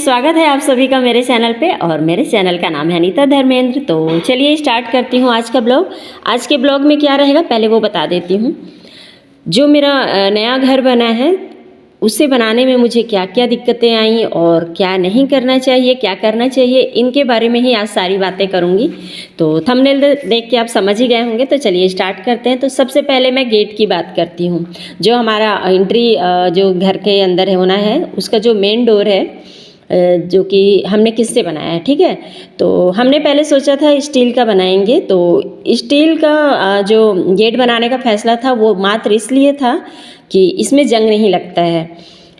स्वागत है आप सभी का मेरे चैनल पे। और मेरे चैनल का नाम है अनीता धर्मेंद्र। तो चलिए स्टार्ट करती हूँ आज का ब्लॉग। आज के ब्लॉग में क्या रहेगा पहले वो बता देती हूँ। जो मेरा नया घर बना है उसे बनाने में मुझे क्या क्या दिक्कतें आई और क्या नहीं करना चाहिए, क्या करना चाहिए, इनके बारे में ही आज सारी बातें करूँगी। तो थंबनेल देख के आप समझ ही गए होंगे। तो चलिए स्टार्ट करते हैं। तो सबसे पहले मैं गेट की बात करती हूँ। जो हमारा एंट्री जो घर के अंदर है होना है उसका जो मेन डोर है जो कि हमने किससे बनाया है, ठीक है। तो हमने पहले सोचा था स्टील का बनाएंगे। तो स्टील का जो गेट बनाने का फैसला था वो मात्र इसलिए था कि इसमें जंग नहीं लगता है।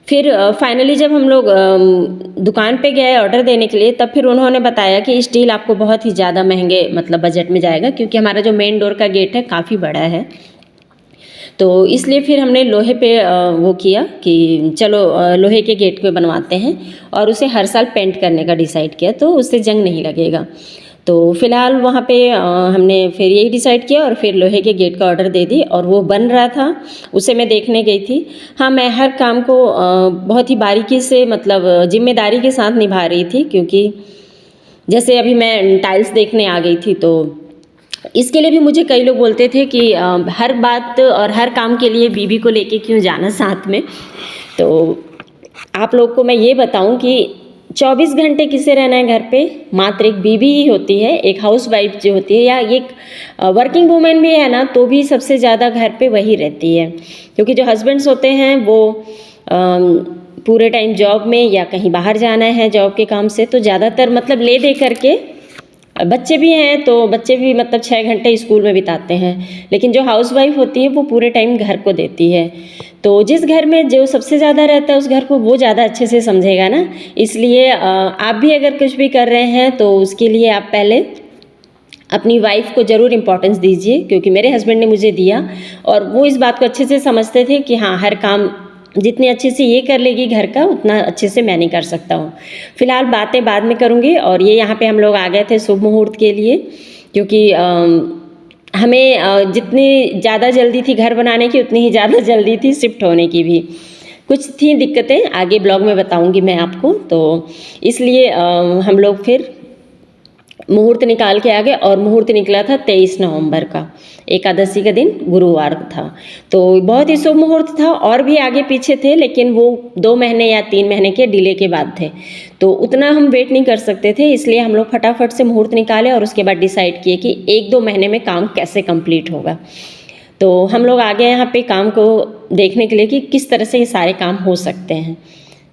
फिर फाइनली जब हम लोग दुकान पे गए ऑर्डर देने के लिए, तब फिर उन्होंने बताया कि स्टील आपको बहुत ही ज़्यादा महंगे मतलब बजट में जाएगा, क्योंकि हमारा जो मेन डोर का गेट है काफ़ी बड़ा है। तो इसलिए फिर हमने लोहे पे वो किया कि चलो लोहे के गेट पे बनवाते हैं और उसे हर साल पेंट करने का डिसाइड किया, तो उससे जंग नहीं लगेगा। तो फिलहाल वहाँ पे हमने फिर यही डिसाइड किया और फिर लोहे के गेट का ऑर्डर दे दी और वो बन रहा था, उसे मैं देखने गई थी। हाँ, मैं हर काम को बहुत ही बारीकी से मतलब जिम्मेदारी के साथ निभा रही थी, क्योंकि जैसे अभी मैं टाइल्स देखने आ गई थी। तो इसके लिए भी मुझे कई लोग बोलते थे कि हर बात और हर काम के लिए बीवी को लेके क्यों जाना साथ में। तो आप लोग को मैं ये बताऊं कि 24 घंटे किसे रहना है घर पे, मात्र एक बीवी ही होती है। एक हाउस वाइफ जो होती है या एक वर्किंग वूमेन भी है ना, तो भी सबसे ज़्यादा घर पे वही रहती है, क्योंकि जो हस्बैंड्स होते हैं वो पूरे टाइम जॉब में या कहीं बाहर जाना है जॉब के काम से, तो ज़्यादातर मतलब ले दे करके, बच्चे भी हैं तो बच्चे भी मतलब 6 घंटे स्कूल में बिताते हैं, लेकिन जो हाउस वाइफ होती है वो पूरे टाइम घर को देती है। तो जिस घर में जो सबसे ज़्यादा रहता है उस घर को वो ज़्यादा अच्छे से समझेगा ना। इसलिए आप भी अगर कुछ भी कर रहे हैं तो उसके लिए आप पहले अपनी वाइफ को ज़रूर इम्पोर्टेंस दीजिए, क्योंकि मेरे हस्बैंड ने मुझे दिया और वो इस बात को अच्छे से समझते थे कि हाँ, हर काम जितने अच्छे से ये कर लेगी घर का, उतना अच्छे से मैं नहीं कर सकता हूँ। फिलहाल बातें बाद में करूँगी। और ये यहाँ पे हम लोग आ गए थे शुभ मुहूर्त के लिए, क्योंकि हमें जितनी ज़्यादा जल्दी थी घर बनाने की, उतनी ही ज़्यादा जल्दी थी शिफ्ट होने की भी। कुछ थी दिक्कतें, आगे ब्लॉग में बताऊँगी मैं आपको। तो इसलिए हम लोग फिर मुहूर्त निकाल के आ गए और मुहूर्त निकला था 23 नवंबर का, एकादशी का दिन, गुरुवार था। तो बहुत ही शुभ मुहूर्त था। और भी आगे पीछे थे, लेकिन वो 2 महीने या 3 महीने के डिले के बाद थे, तो उतना हम वेट नहीं कर सकते थे। इसलिए हम लोग फटाफट से मुहूर्त निकाले और उसके बाद डिसाइड किए कि 1-2 महीने में काम कैसे कंप्लीट होगा। तो हम लोग आ गए यहाँ पे काम को देखने के लिए कि किस तरह से ये सारे काम हो सकते हैं।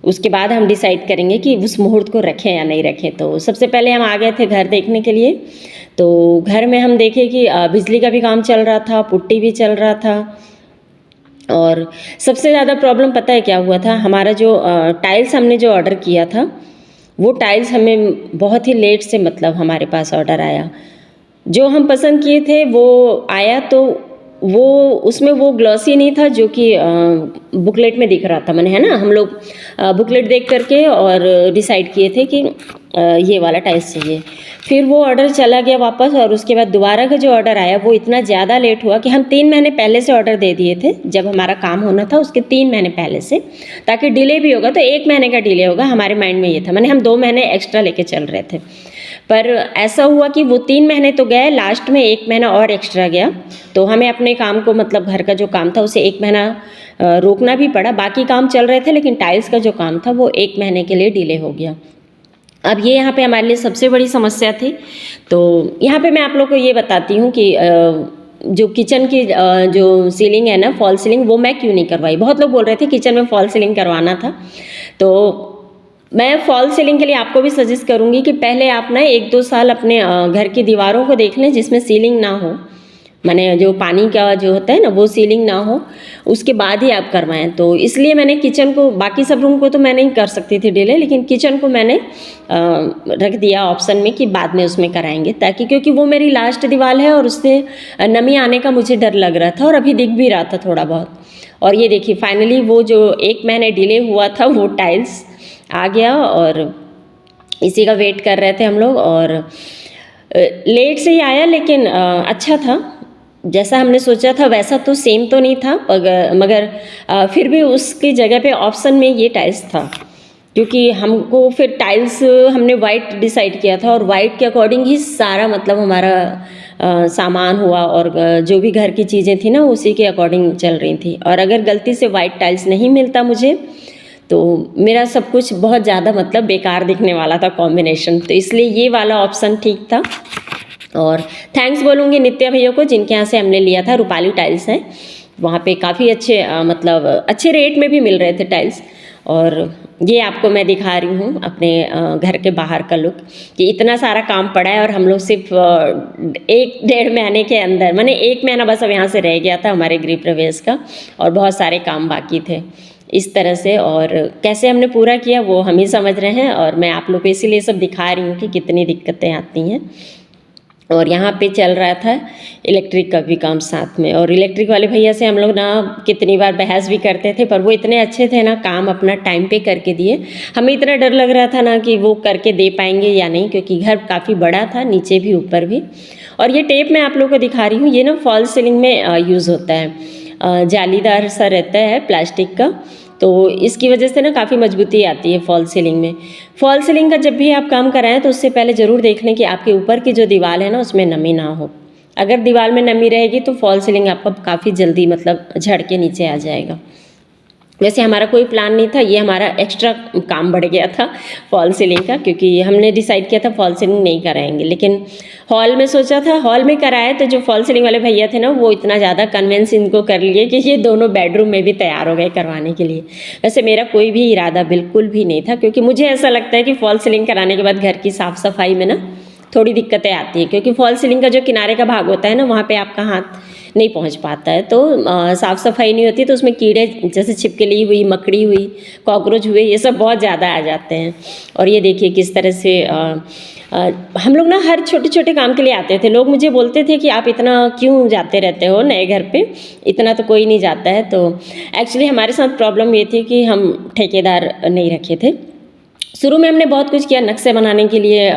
उसके बाद हम डिसाइड करेंगे कि उस मुहूर्त को रखें या नहीं रखें। तो सबसे पहले हम आ गए थे घर देखने के लिए। तो घर में हम देखे कि बिजली का भी काम चल रहा था, पुट्टी भी चल रहा था। और सबसे ज़्यादा प्रॉब्लम पता है क्या हुआ था, हमारा जो टाइल्स हमने जो ऑर्डर किया था वो टाइल्स हमें बहुत ही लेट से मतलब हमारे पास ऑर्डर आया। जो हम पसंद किए थे वो आया, तो वो उसमें वो ग्लॉसी नहीं था जो कि बुकलेट में दिख रहा था। मैंने है ना, हम लोग बुकलेट देख करके और डिसाइड किए थे कि ये वाला टाइल्स चाहिए। फिर वो ऑर्डर चला गया वापस, और उसके बाद दोबारा का जो ऑर्डर आया वो इतना ज़्यादा लेट हुआ कि हम 3 महीने पहले से ऑर्डर दे दिए थे। जब हमारा काम होना था उसके 3 महीने पहले से, ताकि डिले भी होगा तो 1 महीने का डिले होगा, हमारे माइंड में ये था। मैंने हम 2 महीने एक्स्ट्रा लेके चल रहे थे, पर ऐसा हुआ कि वो 3 महीने तो गए, लास्ट में 1 महीना और एक्स्ट्रा गया। तो हमें अपने काम को मतलब घर का जो काम था उसे 1 महीना रोकना भी पड़ा। बाकी काम चल रहे थे, लेकिन टाइल्स का जो काम था वो 1 महीने के लिए डिले हो गया। अब ये यहाँ पे हमारे लिए सबसे बड़ी समस्या थी। तो यहाँ पे मैं आप लोग को ये बताती हूँ कि जो किचन की जो सीलिंग है ना, फॉल सीलिंग, वो मैं क्यों नहीं करवाई। बहुत लोग बोल रहे थे किचन में फॉल सीलिंग करवाना था। तो मैं फॉल सीलिंग के लिए आपको भी सजेस्ट करूँगी कि पहले आप ना 1-2 साल अपने घर की दीवारों को देख लें जिसमें सीलिंग ना हो, माने जो पानी का जो होता है ना वो सीलिंग ना हो, उसके बाद ही आप करवाएं। तो इसलिए मैंने किचन को, बाकी सब रूम को तो मैं नहीं कर सकती थी डिले, लेकिन किचन को मैंने रख दिया ऑप्शन में कि बाद में उसमें कराएंगे, ताकि क्योंकि वो मेरी लास्ट दीवार है और उससे नमी आने का मुझे डर लग रहा था और अभी दिख भी रहा था थोड़ा बहुत। और ये देखिए फाइनली वो जो 1 महीने डिले हुआ था वो टाइल्स आ गया, और इसी का वेट कर रहे थे हम लोग। और लेट से ही आया, लेकिन अच्छा था। जैसा हमने सोचा था वैसा तो सेम तो नहीं था, मगर फिर भी उसकी जगह पे ऑप्शन में ये टाइल्स था, क्योंकि हमको फिर टाइल्स हमने वाइट डिसाइड किया था और वाइट के अकॉर्डिंग ही सारा मतलब हमारा सामान हुआ और जो भी घर की चीज़ें थी ना उसी के अकॉर्डिंग चल रही थी। और अगर गलती से वाइट टाइल्स नहीं मिलता मुझे तो मेरा सब कुछ बहुत ज़्यादा मतलब बेकार दिखने वाला था कॉम्बिनेशन, तो इसलिए ये वाला ऑप्शन ठीक था। और थैंक्स बोलूँगी नित्या भैया को जिनके यहाँ से हमने लिया था, रूपाली टाइल्स हैं, वहाँ पे काफ़ी अच्छे मतलब अच्छे रेट में भी मिल रहे थे टाइल्स। और ये आपको मैं दिखा रही हूँ अपने घर के बाहर का लुक कि इतना सारा काम पड़ा है और हम लोग सिर्फ 1-1.5 महीने के अंदर, मैंने 1 महीना बस अब यहाँ से रह गया था हमारे गृह प्रवेश का और बहुत सारे काम बाकी थे इस तरह से। और कैसे हमने पूरा किया वो हम ही समझ रहे हैं और मैं आप लोग को इसीलिए सब दिखा रही हूँ कि कितनी दिक्कतें आती हैं। और यहाँ पे चल रहा था इलेक्ट्रिक का भी काम साथ में, और इलेक्ट्रिक वाले भैया से हम लोग ना कितनी बार बहस भी करते थे, पर वो इतने अच्छे थे ना, काम अपना टाइम पे करके दिए। हमें इतना डर लग रहा था ना कि वो करके दे पाएंगे या नहीं, क्योंकि घर काफ़ी बड़ा था, नीचे भी ऊपर भी। और ये टेप मैं आप लोगों को दिखा रही हूँ, ये ना फॉल सीलिंग में यूज़ होता है, जालीदार सा रहता है प्लास्टिक का, तो इसकी वजह से ना काफ़ी मजबूती आती है फॉल सीलिंग में। फॉल सीलिंग का जब भी आप काम कराएं तो उससे पहले ज़रूर देख लें कि आपके ऊपर की जो दीवार है ना उसमें नमी ना हो। अगर दीवार में नमी रहेगी तो फॉल सीलिंग आपका काफ़ी जल्दी मतलब झड़ के नीचे आ जाएगा। वैसे हमारा कोई प्लान नहीं था, ये हमारा एक्स्ट्रा काम बढ़ गया था फॉल सीलिंग का, क्योंकि हमने डिसाइड किया था फॉल सीलिंग नहीं कराएंगे, लेकिन हॉल में सोचा था हॉल में कराए तो जो फॉल सीलिंग वाले भैया थे ना वो इतना ज़्यादा कन्विंस इनको कर लिए कि ये दोनों बेडरूम में भी तैयार हो गए करवाने के लिए। वैसे मेरा कोई भी इरादा बिल्कुल भी नहीं था, क्योंकि मुझे ऐसा लगता है कि फॉल सीलिंग कराने के बाद घर की साफ़ सफाई में ना थोड़ी दिक्कतें आती हैं, क्योंकि फॉल सीलिंग का जो किनारे का भाग होता है ना वहाँ पे आपका हाथ नहीं पहुँच पाता है, तो साफ़ सफाई नहीं होती तो उसमें कीड़े जैसे छिपकली हुई, मकड़ी हुई, कॉकरोच हुए, ये सब बहुत ज़्यादा आ जाते हैं। और ये देखिए किस तरह से हम लोग ना हर छोटे छोटे काम के लिए आते थे। लोग मुझे बोलते थे कि आप इतना क्यों जाते रहते हो नए घर पे, इतना तो कोई नहीं जाता है। तो एक्चुअली हमारे साथ प्रॉब्लम ये थी कि हम ठेकेदार नहीं रखे थे। शुरू में हमने बहुत कुछ किया, नक्शे बनाने के लिए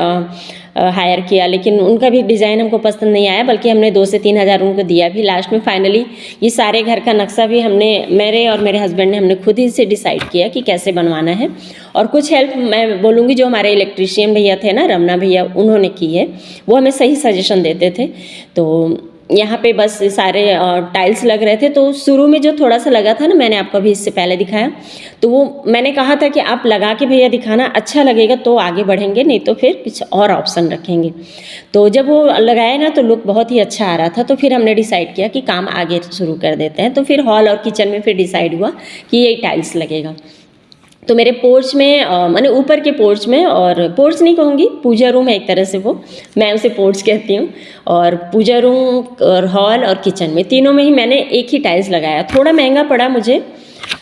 हायर किया, लेकिन उनका भी डिज़ाइन हमको पसंद नहीं आया, बल्कि हमने 2 से 3 हज़ार उनको दिया भी। लास्ट में फाइनली ये सारे घर का नक्शा भी हमने, मेरे और मेरे हस्बैंड ने, हमने खुद ही से डिसाइड किया कि कैसे बनवाना है। और कुछ हेल्प मैं बोलूँगी जो हमारे इलेक्ट्रीशियन भैया थे ना, रमना भैया, उन्होंने की है, वो हमें सही सजेशन देते थे। तो यहाँ पे बस सारे टाइल्स लग रहे थे, तो शुरू में जो थोड़ा सा लगा था ना, मैंने आपको अभी इससे पहले दिखाया, तो वो मैंने कहा था कि आप लगा के भैया दिखाना, अच्छा लगेगा तो आगे बढ़ेंगे, नहीं तो फिर कुछ और ऑप्शन रखेंगे। तो जब वो लगाए ना तो लुक बहुत ही अच्छा आ रहा था, तो फिर हमने डिसाइड किया कि काम आगे शुरू कर देते हैं। तो फिर हॉल और किचन में फिर डिसाइड हुआ कि यही टाइल्स लगेगा। तो मेरे पोर्च में मैंने ऊपर के पोर्च में, और पोर्च नहीं कहूँगी, पूजा रूम है एक तरह से, वो मैं उसे पोर्च कहती हूँ, और पूजा रूम और हॉल और किचन में तीनों में ही मैंने एक ही टाइल्स लगाया। थोड़ा महंगा पड़ा मुझे,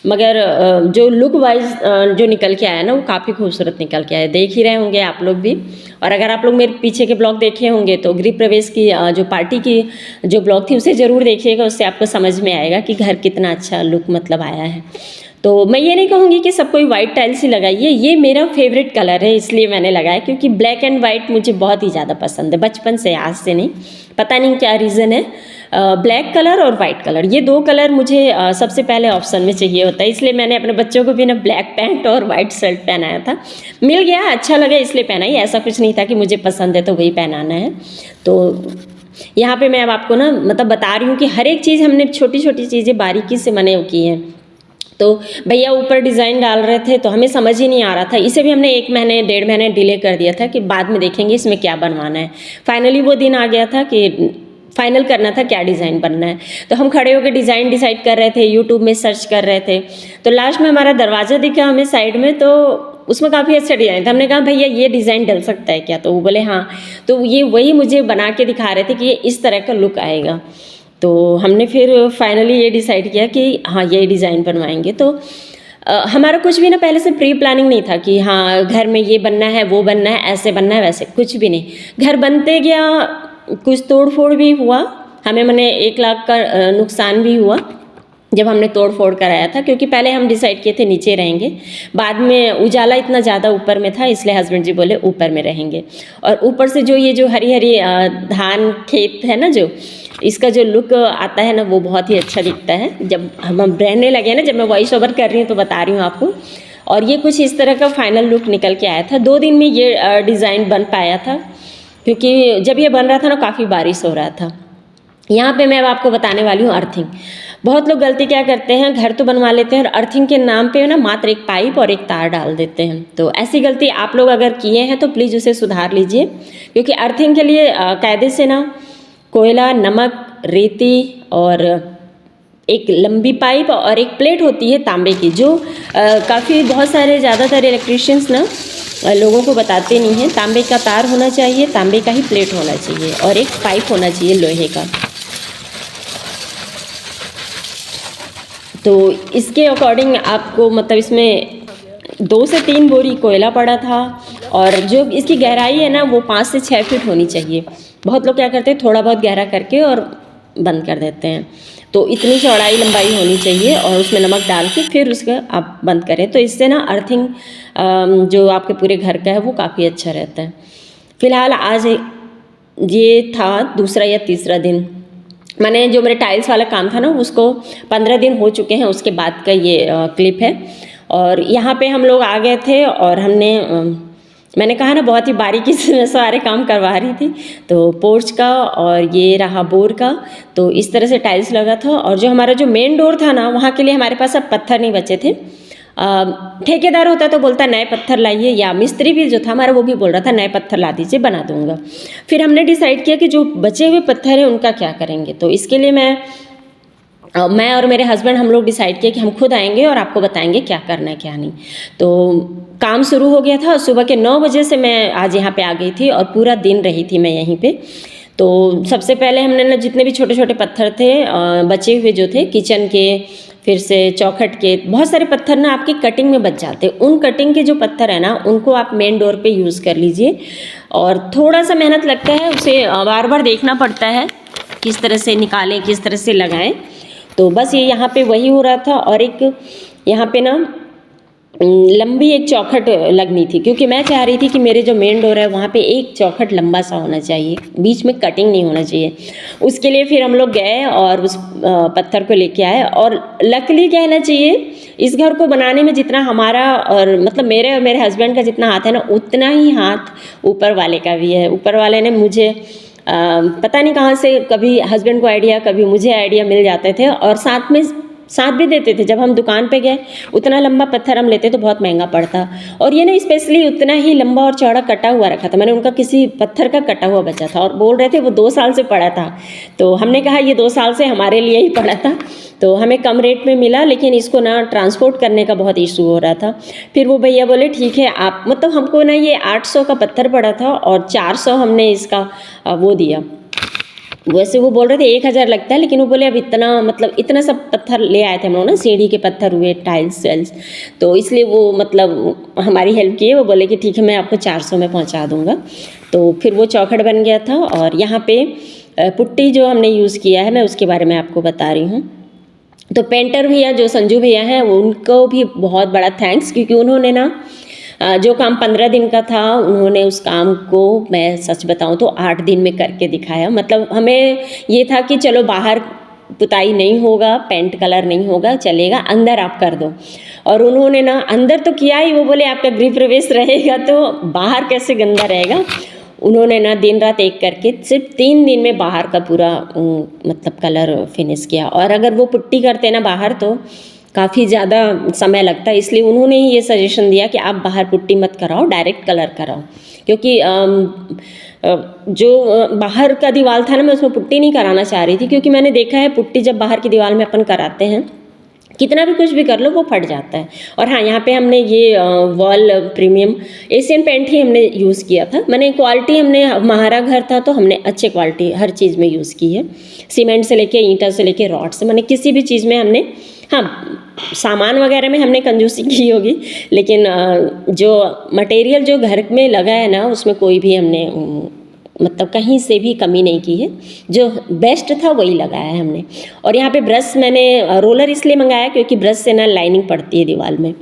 मगर जो लुक वाइज जो निकल के आया ना वो काफ़ी खूबसूरत निकल के आया। देख ही रहे होंगे आप लोग भी, और अगर आप लोग मेरे पीछे के ब्लॉग देखे होंगे तो गृह प्रवेश की जो पार्टी की जो ब्लॉग थी उसे ज़रूर देखिएगा, उससे आपको समझ में आएगा कि घर कितना अच्छा लुक मतलब आया है। तो मैं ये नहीं कहूँगी कि सब कोई वाइट टाइल्स ही लगाइए, ये मेरा फेवरेट कलर है इसलिए मैंने लगाया, क्योंकि ब्लैक एंड वाइट मुझे बहुत ही ज़्यादा पसंद है, बचपन से, आज से नहीं, पता नहीं क्या रीज़न है। ब्लैक कलर और वाइट कलर, ये 2 कलर मुझे सबसे पहले ऑप्शन में चाहिए होता है, इसलिए मैंने अपने बच्चों को भी ना ब्लैक पैंट और वाइट शर्ट पहनाया था। मिल गया, अच्छा लगा इसलिए पहनाई, ऐसा कुछ नहीं था कि मुझे पसंद है तो वही पहनाना है। तो यहाँ पे मैं अब आपको ना मतलब बता रही हूँ कि हर एक चीज़ हमने छोटी छोटी चीज़ें बारीकी से मने की हैं। तो भैया ऊपर डिज़ाइन डाल रहे थे तो हमें समझ ही नहीं आ रहा था, इसे भी हमने 1 महीने 1.5 महीने डिले कर दिया था कि बाद में देखेंगे इसमें क्या बनवाना है। फाइनली वो दिन आ गया था कि फाइनल करना था क्या डिज़ाइन बनना है, तो हम खड़े होकर डिज़ाइन डिसाइड कर रहे थे, यूट्यूब में सर्च कर रहे थे। तो लास्ट में हमारा दरवाज़ा दिखा हमें साइड में, तो उसमें काफ़ी अच्छा डिज़ाइन था। हमने कहा भैया ये डिज़ाइन डल सकता है क्या, तो वो बोले हाँ। तो ये वही मुझे बना के दिखा रहे थे कि ये इस तरह का लुक आएगा। तो हमने फिर फाइनली ये डिसाइड किया कि हाँ ये डिज़ाइन बनवाएंगे। तो हमारा कुछ भी ना पहले से प्री प्लानिंग नहीं था कि हाँ घर में ये बनना है, वो बनना है, ऐसे बनना है, वैसे कुछ भी नहीं। घर बनते गया, कुछ तोड़ फोड़ भी हुआ, हमें मैंने 1 लाख का नुकसान भी हुआ जब हमने तोड़ फोड़ कराया था, क्योंकि पहले हम डिसाइड किए थे नीचे रहेंगे, बाद में उजाला इतना ज़्यादा ऊपर में था इसलिए हस्बैंड जी बोले ऊपर में रहेंगे। और ऊपर से जो ये जो हरी हरी धान खेत है ना, जो इसका जो लुक आता है ना वो बहुत ही अच्छा दिखता है। जब हम रहने लगे ना, जब मैं वॉइस ओवर कर रही हूँ तो बता रही हूँ आपको। और ये कुछ इस तरह का फाइनल लुक निकल के आया था। 2 दिन में ये डिज़ाइन बन पाया था, क्योंकि जब ये बन रहा था ना काफ़ी बारिश हो रहा था। यहाँ पे मैं अब आपको बताने वाली हूँ अर्थिंग। बहुत लोग गलती क्या करते हैं, घर तो बनवा लेते हैं और अर्थिंग के नाम पे ना मात्र एक पाइप और एक तार डाल देते हैं। तो ऐसी गलती आप लोग अगर किए हैं तो प्लीज़ उसे सुधार लीजिए, क्योंकि अर्थिंग के लिए कायदे से ना कोयला, नमक, रेती और एक लंबी पाइप और एक प्लेट होती है तांबे की, जो काफ़ी बहुत सारे ज़्यादातर इलेक्ट्रिशियंस ना लोगों को बताते नहीं हैं। तांबे का तार होना चाहिए, तांबे का ही प्लेट होना चाहिए और एक पाइप होना चाहिए लोहे का। तो इसके अकॉर्डिंग आपको मतलब इसमें 2 से 3 बोरी कोयला पड़ा था और जो इसकी गहराई है ना वो 5 से 6 फीट होनी चाहिए। बहुत लोग क्या करते हैं, थोड़ा बहुत गहरा करके और बंद कर देते हैं। तो इतनी चौड़ाई लंबाई होनी चाहिए और उसमें नमक डाल के फिर उसका आप बंद करें, तो इससे ना अर्थिंग जो आपके पूरे घर का है वो काफ़ी अच्छा रहता है। फ़िलहाल आज ये था दूसरा या तीसरा दिन। मैंने जो मेरे टाइल्स वाला काम था ना उसको 15 दिन हो चुके हैं, उसके बाद का ये क्लिप है। और यहाँ पे हम लोग आ गए थे और हमने मैंने कहा ना बहुत ही बारीकी से मैं सारे काम करवा रही थी। तो पोर्च का और ये रहा बोर का, तो इस तरह से टाइल्स लगा था। और जो हमारा जो मेन डोर था ना वहाँ के लिए हमारे पास अब पत्थर नहीं बचे थे। ठेकेदार होता तो बोलता नए पत्थर लाइए, या मिस्त्री भी जो था हमारा वो भी बोल रहा था नए पत्थर ला दीजिए, बना दूंगा। फिर हमने डिसाइड किया कि जो बचे हुए पत्थर हैं उनका क्या करेंगे। तो इसके लिए मैं और मेरे हस्बैंड हम लोग डिसाइड किया कि हम खुद आएंगे और आपको बताएंगे क्या करना है क्या नहीं। तो काम शुरू हो गया था। सुबह के 9 बजे से मैं आज यहाँ पे आ गई थी और पूरा दिन रही थी मैं यहीं पे। तो सबसे पहले हमने ना जितने भी छोटे छोटे पत्थर थे बचे हुए जो थे किचन के, फिर से चौखट के, बहुत सारे पत्थर ना आपकी कटिंग में बच जाते हैं। उन कटिंग के जो पत्थर है ना उनको आप मेन डोर पे यूज़ कर लीजिए। और थोड़ा सा मेहनत लगता है, उसे बार बार देखना पड़ता है किस तरह से निकालें, किस तरह से लगाएं। तो बस ये यहाँ पे वही हो रहा था। और एक यहाँ पे ना लंबी एक चौखट लगनी थी, क्योंकि मैं चाह रही थी कि मेरे जो मेन डोर है वहाँ पे एक चौखट लंबा सा होना चाहिए, बीच में कटिंग नहीं होना चाहिए। उसके लिए फिर हम लोग गए और उस पत्थर को लेके आए। और लकीली कहना चाहिए इस घर को बनाने में जितना हमारा और मतलब मेरे और मेरे हस्बैंड का जितना हाथ है ना, उतना ही हाथ ऊपर वाले का भी है। ऊपर वाले ने मुझे पता नहीं कहाँ से कभी हस्बैंड को आइडिया, कभी मुझे आइडिया मिल जाते थे और साथ में साथ भी देते थे। जब हम दुकान पे गए उतना लंबा पत्थर हम लेते तो बहुत महंगा पड़ता, और ये ना स्पेशली उतना ही लंबा और चौड़ा कटा हुआ रखा था। मैंने उनका किसी पत्थर का कटा हुआ बचा था और बोल रहे थे वो 2 साल से पड़ा था। तो हमने कहा ये 2 साल से हमारे लिए ही पड़ा था। तो हमें कम रेट में मिला, लेकिन इसको ना ट्रांसपोर्ट करने का बहुत इशू हो रहा था। फिर वो भैया बोले ठीक है आप, मतलब हमको ना ये 800 का पत्थर पड़ा था और 400 हमने इसका वो दिया। वैसे वो बोल रहे थे 1000 लगता है, लेकिन वो बोले अब इतना मतलब इतना सब पत्थर ले आए थे हम लोग ना, सीढ़ी के पत्थर हुए, टाइल्स वेल्स, तो इसलिए वो मतलब हमारी हेल्प किए। वो बोले कि ठीक है मैं आपको 400 में पहुंचा दूंगा। तो फिर वो चौखट बन गया था। और यहाँ पे पुट्टी जो हमने यूज़ किया है मैं उसके बारे में आपको बता रही हूँ। तो पेंटर भैया जो संजू भैया हैं उनको भी बहुत बड़ा थैंक्स, क्योंकि उन्होंने ना जो काम 15 दिन का था उन्होंने उस काम को मैं सच बताऊं तो 8 दिन में करके दिखाया। मतलब हमें ये था कि चलो बाहर पुताई नहीं होगा, पेंट कलर नहीं होगा, चलेगा, अंदर आप कर दो। और उन्होंने ना अंदर तो किया ही, वो बोले आपका गृह प्रवेश रहेगा तो बाहर कैसे गंदा रहेगा। उन्होंने ना दिन रात एक करके सिर्फ 3 दिन में बाहर का पूरा मतलब कलर फिनिश किया। और अगर वो पुट्टी करते ना बाहर तो काफ़ी ज़्यादा समय लगता है, इसलिए उन्होंने ही ये सजेशन दिया कि आप बाहर पुट्टी मत कराओ, डायरेक्ट कलर कराओ। क्योंकि जो बाहर का दीवार था ना मैं उसमें पुट्टी नहीं कराना चाह रही थी, क्योंकि मैंने देखा है पुट्टी जब बाहर की दीवार में अपन कराते हैं कितना भी कुछ भी कर लो वो फट जाता है। और हाँ यहाँ पे हमने ये वॉल प्रीमियम एशियन पेंट ही हमने यूज़ किया था। मैंने क्वालिटी हमने हमारा घर था तो हमने अच्छे क्वालिटी हर चीज़ में यूज़ की है, सीमेंट से लेके ईंटा से लेके रॉड से, मैंने किसी भी चीज़ में हमने, हाँ सामान वगैरह में हमने कंजूसी की होगी, लेकिन जो मटेरियल जो घर में लगा है ना उसमें कोई भी हमने मतलब कहीं से भी कमी नहीं की है, जो बेस्ट था वही लगाया है हमने। और यहाँ पे ब्रश मैंने रोलर इसलिए मंगाया क्योंकि ब्रश से ना लाइनिंग पड़ती है दीवार में,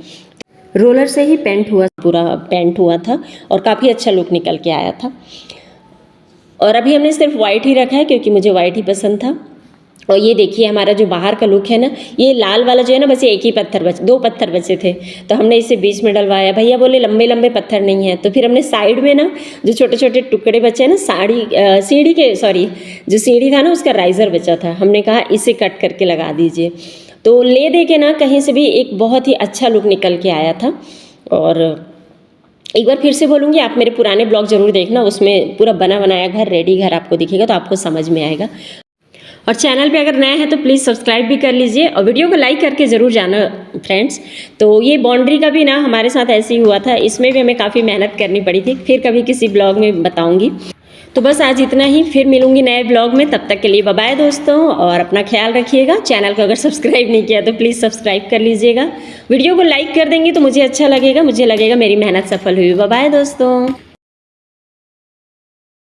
रोलर से ही पेंट हुआ, पूरा पेंट हुआ था और काफ़ी अच्छा लुक निकल के आया था। और अभी हमने सिर्फ वाइट ही रखा है क्योंकि मुझे वाइट ही पसंद था। और ये देखिए हमारा जो बाहर का लुक है ना, ये लाल वाला जो है ना, बस ये एक ही पत्थर बच, 2 पत्थर बचे थे, तो हमने इसे बीच में डलवाया। भैया बोले लंबे लंबे पत्थर नहीं है, तो फिर हमने साइड में ना जो छोटे छोटे टुकड़े बचे हैं ना, सीढ़ी के, सॉरी, जो सीढ़ी था ना उसका राइज़र बचा था, हमने कहा इसे कट करके लगा दीजिए। तो ले दे के ना कहीं से भी एक बहुत ही अच्छा लुक निकल के आया था। और एक बार फिर से बोलूँगी, आप मेरे पुराने ब्लॉग ज़रूर देखना, उसमें पूरा बना बनाया घर, रेडी घर आपको दिखेगा, तो आपको समझ में आएगा। और चैनल पे अगर नया है तो प्लीज़ सब्सक्राइब भी कर लीजिए और वीडियो को लाइक करके ज़रूर जाना फ्रेंड्स। तो ये बाउंड्री का भी ना हमारे साथ ऐसे ही हुआ था, इसमें भी हमें काफ़ी मेहनत करनी पड़ी थी, फिर कभी किसी ब्लॉग में बताऊँगी। तो बस आज इतना ही, फिर मिलूंगी नए ब्लॉग में, तब तक के लिए बाय बाय दोस्तों, और अपना ख्याल रखिएगा। चैनल को अगर सब्सक्राइब नहीं किया तो प्लीज़ सब्सक्राइब कर लीजिएगा, वीडियो को लाइक कर देंगे तो मुझे अच्छा लगेगा, मुझे लगेगा मेरी मेहनत सफल हुई। बाय बाय दोस्तों।